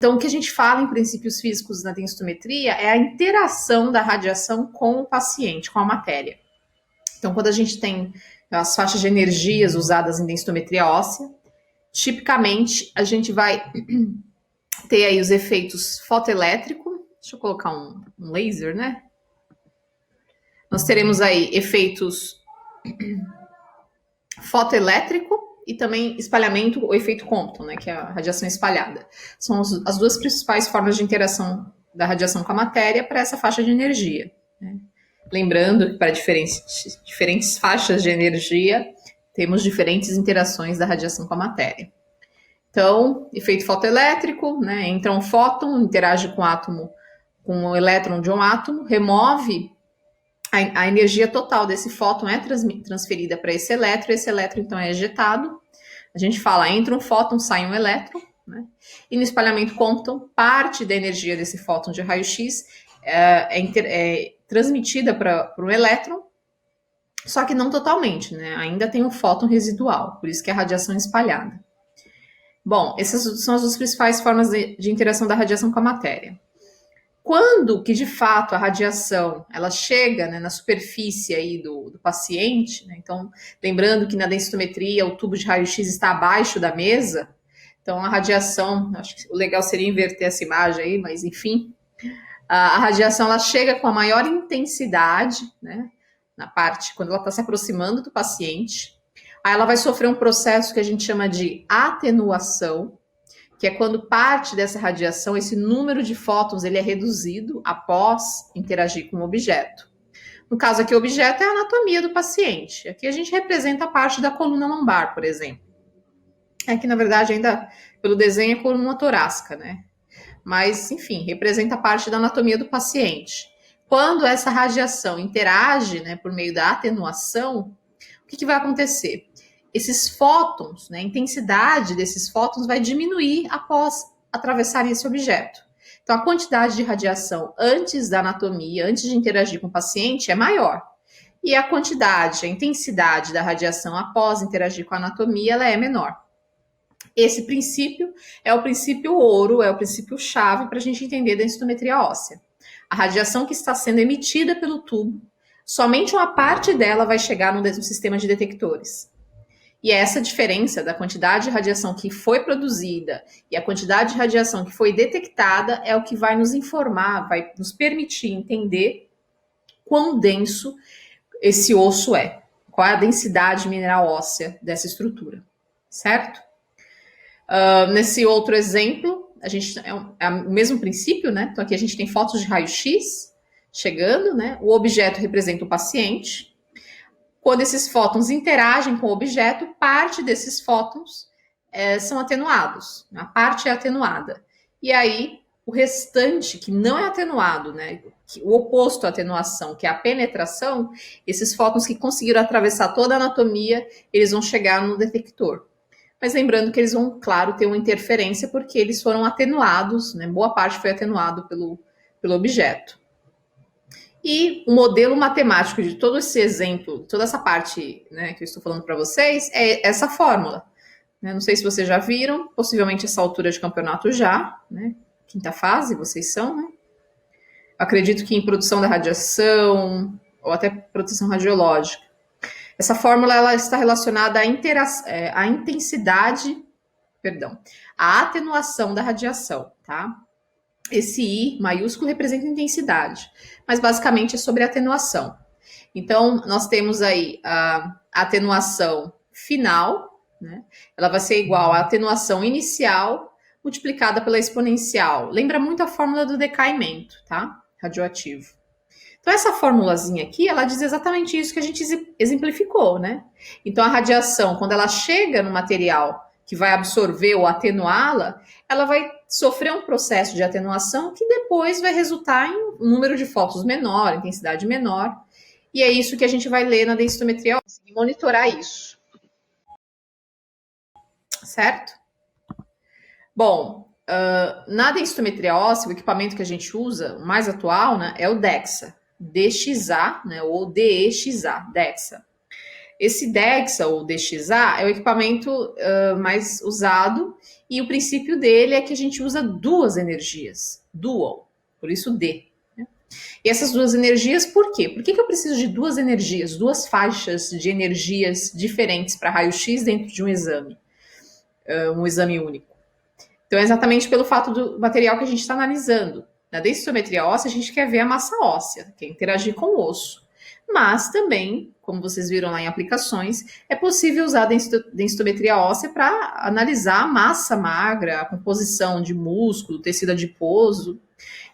Então, o que a gente fala em princípios físicos na densitometria é a interação da radiação com o paciente, com a matéria. Então, quando a gente tem as faixas de energias usadas em densitometria óssea, tipicamente a gente vai ter aí os efeitos fotoelétrico, deixa eu colocar um laser, né? Nós teremos aí efeitos fotoelétrico e também espalhamento, o efeito Compton, né, que é a radiação espalhada. São as duas principais formas de interação da radiação com a matéria para essa faixa de energia. Né? Lembrando que para diferentes faixas de energia, temos diferentes interações da radiação com a matéria. Então, efeito fotoelétrico, né, entra um fóton, interage com o átomo, com o elétron de um átomo, remove a energia total desse fóton é transferida para esse elétron então é ejetado. A gente fala, entra um fóton, sai um elétron, né? E no espalhamento Compton, parte da energia desse fóton de raio-x é transmitida para um elétron, só que não totalmente, né? Ainda tem um fóton residual, por isso que é a radiação espalhada. Bom, essas são as duas principais formas de interação da radiação com a matéria. Quando que, de fato, a radiação ela chega, né, na superfície aí do paciente, né? Então, lembrando que na densitometria o tubo de raio-x está abaixo da mesa, então a radiação, acho que o legal seria inverter essa imagem aí, mas enfim, a radiação ela chega com a maior intensidade, né, na parte, quando ela está se aproximando do paciente, aí ela vai sofrer um processo que a gente chama de atenuação, que é quando parte dessa radiação, esse número de fótons, ele é reduzido após interagir com o objeto. No caso aqui, o objeto é a anatomia do paciente. Aqui a gente representa a parte da coluna lombar, por exemplo. Aqui, na verdade, ainda pelo desenho é coluna torácica, né? Mas, enfim, representa a parte da anatomia do paciente. Quando essa radiação interage, né, por meio da atenuação, o que vai acontecer? Esses fótons, né, a intensidade desses fótons vai diminuir após atravessarem esse objeto. Então, a quantidade de radiação antes da anatomia, antes de interagir com o paciente, é maior. E a quantidade, a intensidade da radiação após interagir com a anatomia, ela é menor. Esse princípio é o princípio ouro, é o princípio chave para a gente entender a densitometria óssea. A radiação que está sendo emitida pelo tubo, somente uma parte dela vai chegar no sistema de detectores. E essa diferença da quantidade de radiação que foi produzida e a quantidade de radiação que foi detectada é o que vai nos informar, vai nos permitir entender quão denso esse osso é, qual é a densidade mineral óssea dessa estrutura, certo? Nesse outro exemplo, a gente é o mesmo princípio, né? Então aqui a gente tem fotos de raio-x chegando, né? O objeto representa o paciente. Quando esses fótons interagem com o objeto, parte desses fótons são atenuados. A parte é atenuada. E aí, o restante, que não é atenuado, né? O oposto à atenuação, que é a penetração, esses fótons que conseguiram atravessar toda a anatomia, eles vão chegar no detector. Mas lembrando que eles vão, claro, ter uma interferência, porque eles foram atenuados, né? Boa parte foi atenuado pelo objeto. E o modelo matemático de todo esse exemplo, toda essa parte, né, que eu estou falando para vocês, é essa fórmula. Né? Não sei se vocês já viram, possivelmente essa altura de campeonato já, né? Quinta fase, vocês são, né? Acredito que em produção da radiação, ou até proteção radiológica. Essa fórmula ela está relacionada à intensidade, à atenuação da radiação, tá? Esse I maiúsculo representa intensidade, mas basicamente é sobre atenuação. Então, nós temos aí a atenuação final, né? Ela vai ser igual à atenuação inicial multiplicada pela exponencial. Lembra muito a fórmula do decaimento, tá? Radioativo. Então, essa formulazinha aqui, ela diz exatamente isso que a gente exemplificou, né? Então, a radiação, quando ela chega no material que vai absorver ou atenuá-la, ela vai sofrer um processo de atenuação que depois vai resultar em um número de fótons menor, intensidade menor. E é isso que a gente vai ler na densitometria óssea, e monitorar isso. Certo? Bom, na densitometria óssea, o equipamento que a gente usa, o mais atual, né, é o DEXA, DXA, né, ou DEXA, DEXA. Esse DEXA, ou DXA, é o equipamento mais usado, e o princípio dele é que a gente usa duas energias, dual, por isso D. Né? E essas duas energias, por quê? Por que eu preciso de duas energias, duas faixas de energias diferentes para raio-x dentro de um exame único? Então, é exatamente pelo fato do material que a gente está analisando. Na densitometria óssea, a gente quer ver a massa óssea, quer interagir com o osso. Mas também, como vocês viram lá em aplicações, é possível usar a densitometria óssea para analisar a massa magra, a composição de músculo, tecido adiposo.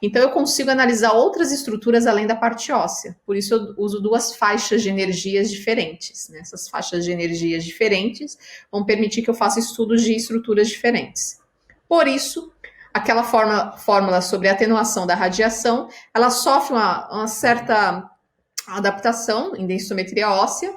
Então, eu consigo analisar outras estruturas além da parte óssea. Por isso, eu uso duas faixas de energias diferentes. Né? Essas faixas de energias diferentes vão permitir que eu faça estudos de estruturas diferentes. Por isso, aquela fórmula sobre atenuação da radiação, ela sofre uma certa adaptação em densitometria óssea,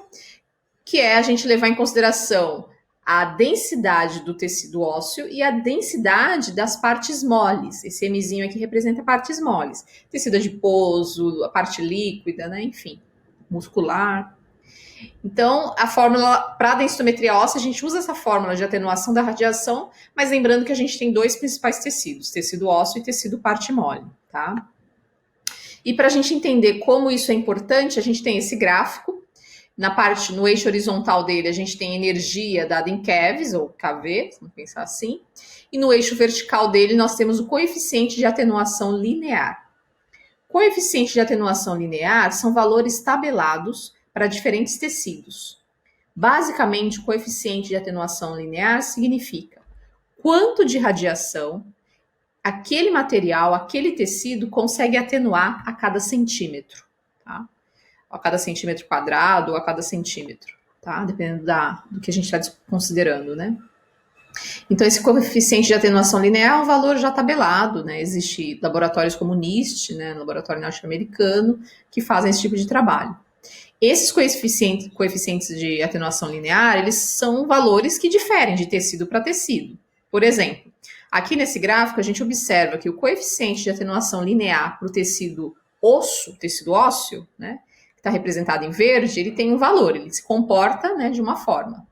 que é a gente levar em consideração a densidade do tecido ósseo e a densidade das partes moles. Esse Mzinho aqui representa partes moles. Tecido adiposo, a parte líquida, né? Enfim, muscular. Então, a fórmula para a densitometria óssea, a gente usa essa fórmula de atenuação da radiação, mas lembrando que a gente tem dois principais tecidos, tecido ósseo e tecido parte mole, tá? E para a gente entender como isso é importante, a gente tem esse gráfico. No eixo horizontal dele, a gente tem energia dada em keVs, ou kV, vamos pensar assim. E no eixo vertical dele, nós temos o coeficiente de atenuação linear. Coeficiente de atenuação linear são valores tabelados para diferentes tecidos. Basicamente, o coeficiente de atenuação linear significa quanto de radiação aquele material, aquele tecido consegue atenuar a cada centímetro, tá? A cada centímetro quadrado ou a cada centímetro, tá? Dependendo do que a gente está considerando, né? Então, esse coeficiente de atenuação linear é um valor já tabelado, né? Existem laboratórios como o NIST, né, laboratório norte-americano, que fazem esse tipo de trabalho. Esses coeficientes de atenuação linear, eles são valores que diferem de tecido para tecido. Por exemplo, aqui nesse gráfico, a gente observa que o coeficiente de atenuação linear para o tecido ósseo, né, que está representado em verde, ele tem um valor, ele se comporta, né, de uma forma.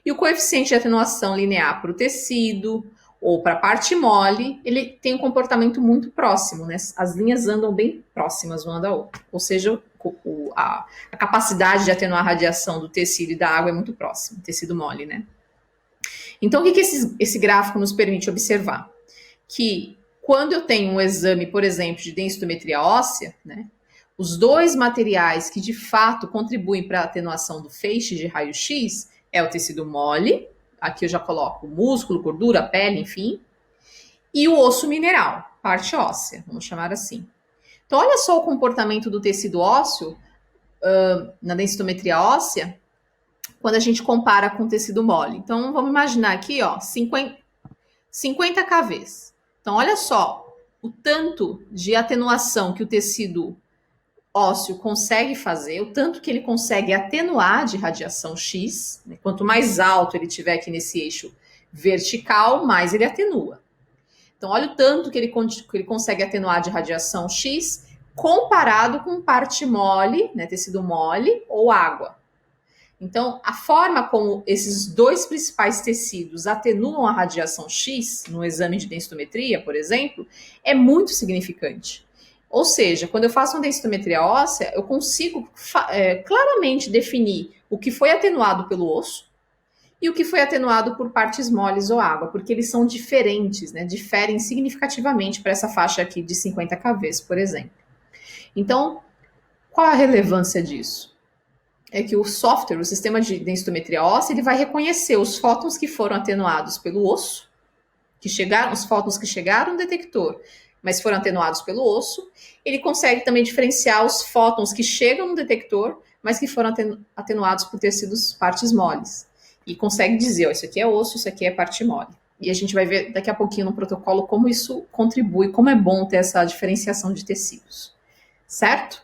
E o coeficiente de atenuação linear para o tecido ou para a parte mole, ele tem um comportamento muito próximo, né? As linhas andam bem próximas uma da outra. Ou seja, a capacidade de atenuar a radiação do tecido e da água é muito próxima, tecido mole, né? Então, o que esse gráfico nos permite observar? Que quando eu tenho um exame, por exemplo, de densitometria óssea, né? Os dois materiais que de fato contribuem para a atenuação do feixe de raio-x é o tecido mole, aqui eu já coloco músculo, gordura, pele, enfim, e o osso mineral, parte óssea, vamos chamar assim. Então, olha só o comportamento do tecido ósseo na densitometria óssea, quando a gente compara com o tecido mole. Então, vamos imaginar aqui, ó, 50 kVs. Então, olha só o tanto de atenuação que o tecido ósseo consegue fazer, o tanto que ele consegue atenuar de radiação X, né? Quanto mais alto ele tiver aqui nesse eixo vertical, mais ele atenua. Então, olha o tanto que ele consegue atenuar de radiação X comparado com parte mole, né, tecido mole ou água. Então, a forma como esses dois principais tecidos atenuam a radiação X, no exame de densitometria, por exemplo, é muito significante. Ou seja, quando eu faço uma densitometria óssea, eu consigo claramente definir o que foi atenuado pelo osso e o que foi atenuado por partes moles ou água, porque eles são diferentes, né? Diferem significativamente para essa faixa aqui de 50 kVs, por exemplo. Então, qual a relevância disso? É que o software, o sistema de densitometria óssea, ele vai reconhecer os fótons que foram atenuados pelo osso, os fótons que chegaram no detector, mas foram atenuados pelo osso. Ele consegue também diferenciar os fótons que chegam no detector, mas que foram atenuados por tecidos partes moles. E consegue dizer, ó, isso aqui é osso, isso aqui é parte mole. E a gente vai ver daqui a pouquinho no protocolo como isso contribui, como é bom ter essa diferenciação de tecidos. Certo?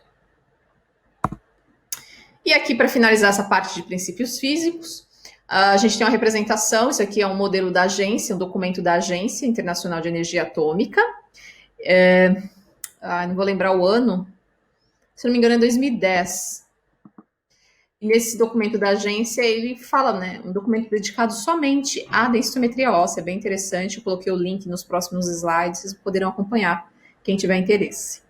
E aqui, para finalizar essa parte de princípios físicos, a gente tem uma representação, isso aqui é um modelo da agência, um documento da Agência Internacional de Energia Atômica. Não vou lembrar o ano, se não me engano é 2010. E nesse documento da agência, ele fala, né, um documento dedicado somente à densitometria óssea, bem interessante. Eu coloquei o link nos próximos slides, vocês poderão acompanhar, quem tiver interesse.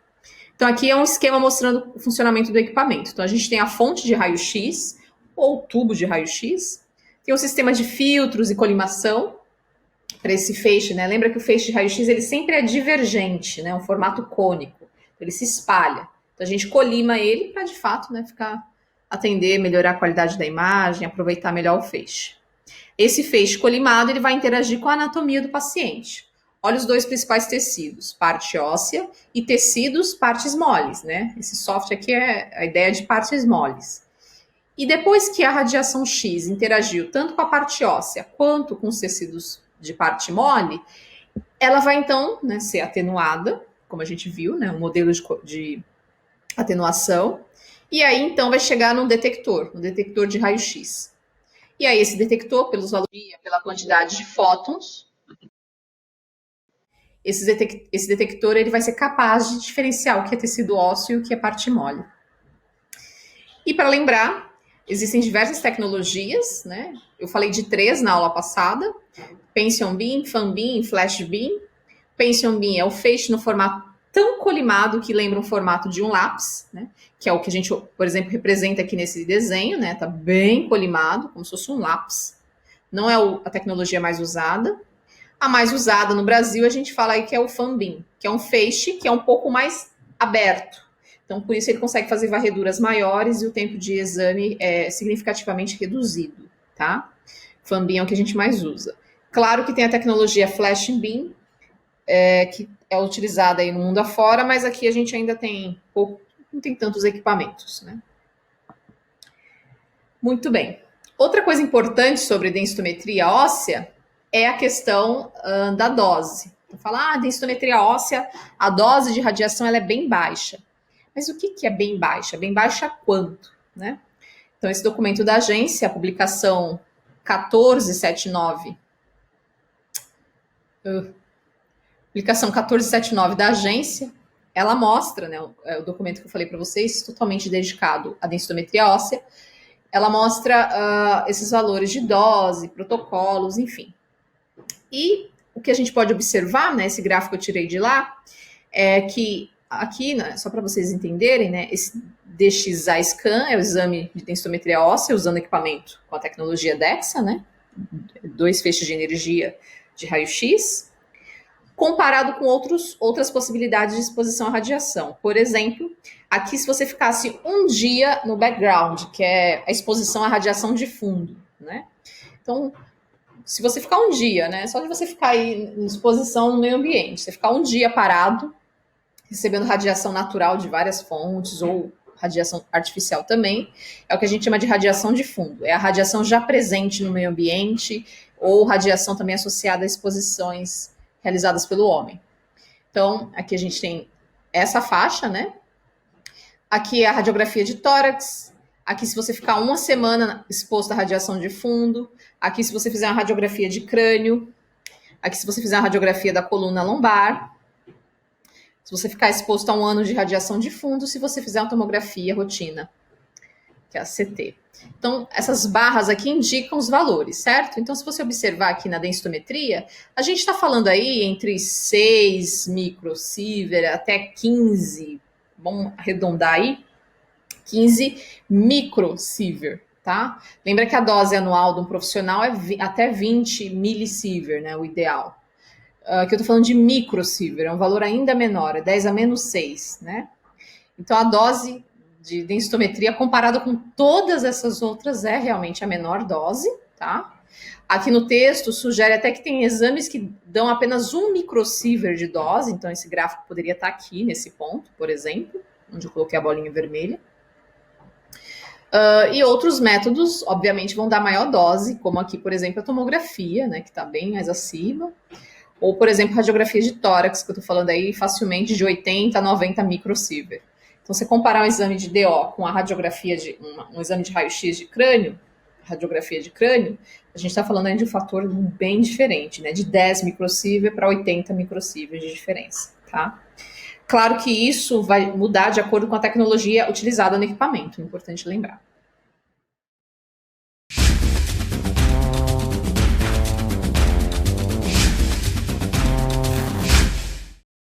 Então, aqui é um esquema mostrando o funcionamento do equipamento. Então, a gente tem a fonte de raio-x, ou tubo de raio-x, tem um sistema de filtros e colimação para esse feixe, né? Lembra que o feixe de raio-x ele sempre é divergente, né? Um formato cônico, ele se espalha. Então, a gente colima ele para, de fato, né, atender, melhorar a qualidade da imagem, aproveitar melhor o feixe. Esse feixe colimado ele vai interagir com a anatomia do paciente. Olha os dois principais tecidos, parte óssea e tecidos, partes moles, né? Esse soft aqui é a ideia de partes moles. E depois que a radiação X interagiu tanto com a parte óssea quanto com os tecidos de parte mole, ela vai então, né, ser atenuada, como a gente viu, né, um modelo de atenuação, e aí então vai chegar num detector, um detector de raio-x. E aí esse detector, pela quantidade de fótons, esse detector ele vai ser capaz de diferenciar o que é tecido ósseo e o que é parte mole. E para lembrar, existem diversas tecnologias, né? Eu falei de 3 na aula passada: Pension Beam, Fan Beam e Flash Beam. Pension Beam é o feixe no formato tão colimado que lembra um formato de um lápis, né? Que é o que a gente, por exemplo, representa aqui nesse desenho, né? Tá bem colimado, como se fosse um lápis. Não é a tecnologia mais usada. A mais usada no Brasil, a gente fala aí que é o Fan Beam, que é um feixe que é um pouco mais aberto. Então, por isso ele consegue fazer varreduras maiores e o tempo de exame é significativamente reduzido, tá? Fan Beam é o que a gente mais usa. Claro que tem a tecnologia Flash Beam, que é utilizada aí no mundo afora, mas aqui a gente ainda tem pouco, não tem tantos equipamentos, né? Muito bem. Outra coisa importante sobre densitometria óssea é a questão da dose. Falar, densitometria óssea, a dose de radiação ela é bem baixa. Mas o que é bem baixa? Bem baixa quanto, né? Então, esse documento da agência, a publicação 1479, publicação 1479 da agência, ela mostra, né, o documento que eu falei para vocês, totalmente dedicado à densitometria óssea, ela mostra esses valores de dose, protocolos, enfim. E o que a gente pode observar, né, esse gráfico que eu tirei de lá, é que aqui, né, só para vocês entenderem, né, esse DXA scan é o exame de densitometria óssea usando equipamento com a tecnologia DEXA, né, 2 feixes de energia de raio-x, comparado com outras possibilidades de exposição à radiação. Por exemplo, aqui se você ficasse um dia no background, que é a exposição à radiação de fundo, né? Então, se você ficar um dia, né? Só de você ficar aí em exposição no meio ambiente, você ficar um dia parado, recebendo radiação natural de várias fontes ou radiação artificial também, é o que a gente chama de radiação de fundo. É a radiação já presente no meio ambiente ou radiação também associada a exposições realizadas pelo homem. Então, aqui a gente tem essa faixa, né? Aqui é a radiografia de tórax. Aqui, se você ficar uma semana exposto à radiação de fundo. Aqui, se você fizer uma radiografia de crânio. Aqui, se você fizer uma radiografia da coluna lombar. Se você ficar exposto a 1 ano de radiação de fundo, se você fizer uma tomografia rotina, que é a CT. Então, essas barras aqui indicam os valores, certo? Então, se você observar aqui na densitometria, a gente está falando aí entre 6 microsievert até 15, vamos arredondar aí, 15 microsievert, tá? Lembra que a dose anual de um profissional é até 20 milisievert, né, o ideal. Que eu tô falando de microsievert, é um valor ainda menor, é 10 a menos 6, né? Então, a dose de densitometria, comparada com todas essas outras, é realmente a menor dose, tá? Aqui no texto, sugere até que tem exames que dão apenas 1 microsievert de dose, então esse gráfico poderia estar aqui, nesse ponto, por exemplo, onde eu coloquei a bolinha vermelha. E outros métodos, obviamente, vão dar maior dose, como aqui, por exemplo, a tomografia, né, que está bem mais acima, ou, por exemplo, radiografia de tórax, que eu estou falando aí, facilmente de 80 a 90 microsievert. Então, você comparar um exame de DO com a radiografia de um exame de raio-x de crânio, radiografia de crânio, a gente está falando aí de um fator bem diferente, né? De 10 microsievert para 80 microsievert de diferença, tá? Claro que isso vai mudar de acordo com a tecnologia utilizada no equipamento, é importante lembrar.